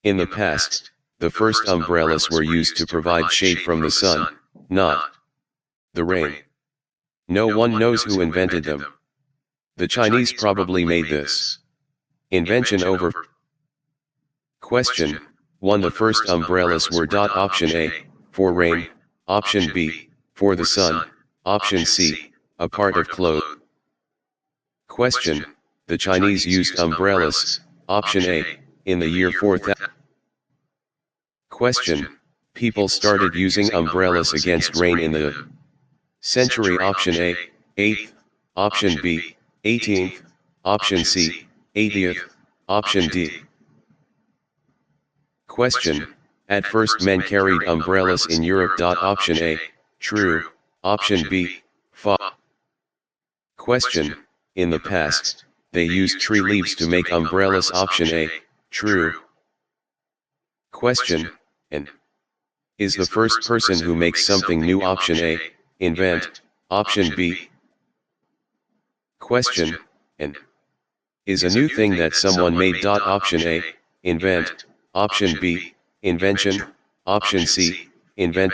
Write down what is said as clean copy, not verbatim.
In the past, the first umbrellas were used to provide shade from the sun, not the rain. No one knows who invented them. The Chinese probably made this invention over. Question 1. The first umbrellas were. Option A, for rain, option B, for the sun, option C, a part of clothes. Question, the Chinese used umbrellas, option A, in the year 4000. Question, people started using umbrellas against rain in the century. Option A, 8th, option B, 18th, option C, 80th, option D. Question, at first men carried umbrellas in Europe. Option A, true, option B, false. Question, in the past, they used tree leaves to make umbrellas. Option A, true. Question, and is the first person who makes something new. Option A, invent, option B. Question, and is a new thing that someone made. Option A, invent, option B, invention, option C, invent.